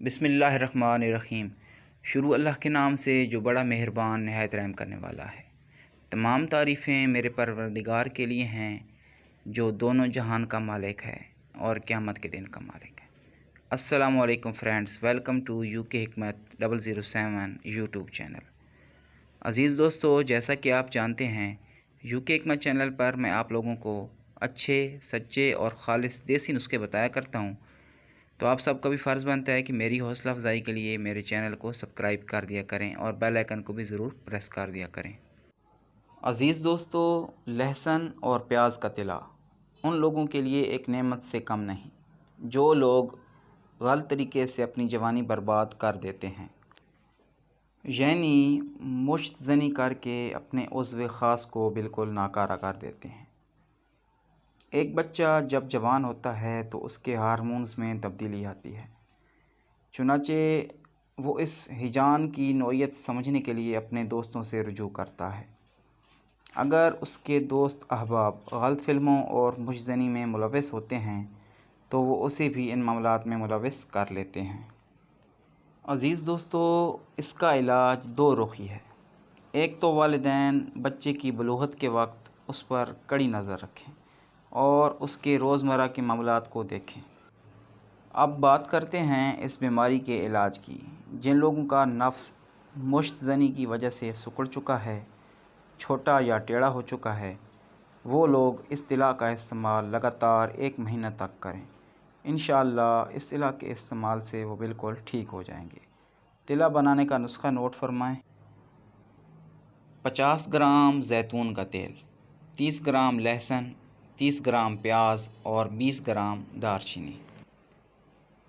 बिस्मिल्लाहिर्रहमानिर्रहीम। शुरू अल्लाह के नाम से जो बड़ा मेहरबान नहायत रहम करने वाला है। तमाम तारीफ़ें मेरे परवरदिगार के लिए हैं जो दोनों जहान का मालिक है और क़यामत के दिन का मालिक है। अस्सलामु अलैकुम फ्रेंड्स, वेलकम टू यूके हिकमत 007 यूट्यूब चैनल। अज़ीज़ दोस्तों, जैसा कि आप जानते हैं, यूके हिकमत चैनल पर मैं आप लोगों को अच्छे, सच्चे और ख़ालिस देसी नुस्खे बताया करता हूँ। तो आप सबका भी फ़र्ज़ बनता है कि मेरी हौसला अफ़ज़ाई के लिए मेरे चैनल को सब्सक्राइब कर दिया करें और बेल आइकन को भी ज़रूर प्रेस कर दिया करें। अज़ीज़ दोस्तों, लहसुन और प्याज का तिला उन लोगों के लिए एक नेमत से कम नहीं जो लोग गलत तरीके से अपनी जवानी बर्बाद कर देते हैं, यानी मुश्तज़नी करके अपने उज़्व ख़ास को बिल्कुल नाकारा कर देते हैं। एक बच्चा जब जवान होता है तो उसके हार्मोन्स में तब्दीली आती है, चुनाचे वो इस हिजान की नौइयत समझने के लिए अपने दोस्तों से रुजू करता है। अगर उसके दोस्त अहबाब गलत फ़िल्मों और मुश्तज़नी में मुलव्वस होते हैं तो वो उसे भी इन मामलात में मुलव्वस कर लेते हैं। अज़ीज़ दोस्तों, इसका इलाज दो रुखी है। एक तो वालिदैन बच्चे की बलूगत के वक्त उस पर कड़ी नज़र रखें और उसके रोज़मर्रा के मामलात को देखें। अब बात करते हैं इस बीमारी के इलाज की। जिन लोगों का नफ्स मुश्तज़नी की वजह से सिकुड़ चुका है, छोटा या टेढ़ा हो चुका है, वो लोग इस तिला का इस्तेमाल लगातार 1 महीना तक करें। इंशाअल्लाह इस तिला के इस्तेमाल से वो बिल्कुल ठीक हो जाएंगे। तिला बनाने का नुस्खा नोट फरमाएं। 50 ग्राम जैतून का तेल, 30 ग्राम लहसुन, 30 ग्राम प्याज और 20 ग्राम दालचीनी।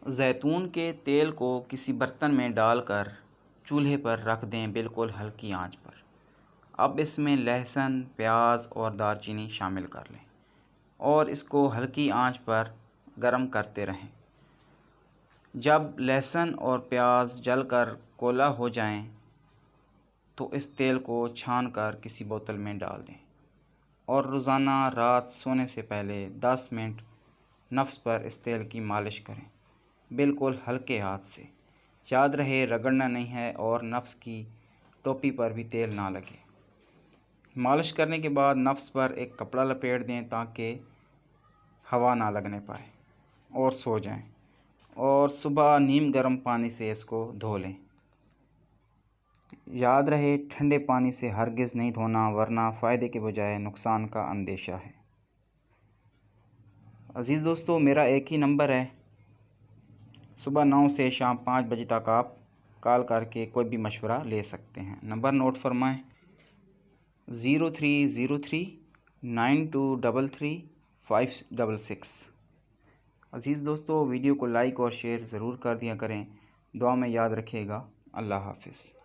जैतून के तेल को किसी बर्तन में डालकर चूल्हे पर रख दें, बिल्कुल हल्की आंच पर। अब इसमें लहसुन, प्याज और दालचीनी शामिल कर लें और इसको हल्की आंच पर गर्म करते रहें। जब लहसुन और प्याज जलकर कोला हो जाएं, तो इस तेल को छानकर किसी बोतल में डाल दें और रोज़ाना रात सोने से पहले 10 मिनट नफ्स पर इस तेल की मालिश करें, बिल्कुल हल्के हाथ से। याद रहे, रगड़ना नहीं है और नफ्स की टोपी पर भी तेल ना लगे। मालिश करने के बाद नफ्स पर एक कपड़ा लपेट दें ताकि हवा ना लगने पाए और सो जाएं, और सुबह नीम गर्म पानी से इसको धो लें। याद रहे, ठंडे पानी से हरगिज़ नहीं धोना, वरना फ़ायदे के बजाय नुकसान का अंदेशा है। अज़ीज़ दोस्तों, मेरा एक ही नंबर है। सुबह 9 से शाम 5 बजे तक आप कॉल करके कोई भी मशवरा ले सकते हैं। नंबर नोट फरमाएं: 03039233 अज़ीज़ दोस्तों, वीडियो को लाइक और शेयर ज़रूर कर दिया करें। दुआ में याद रखिएगा। अल्लाह हाफ़िज़।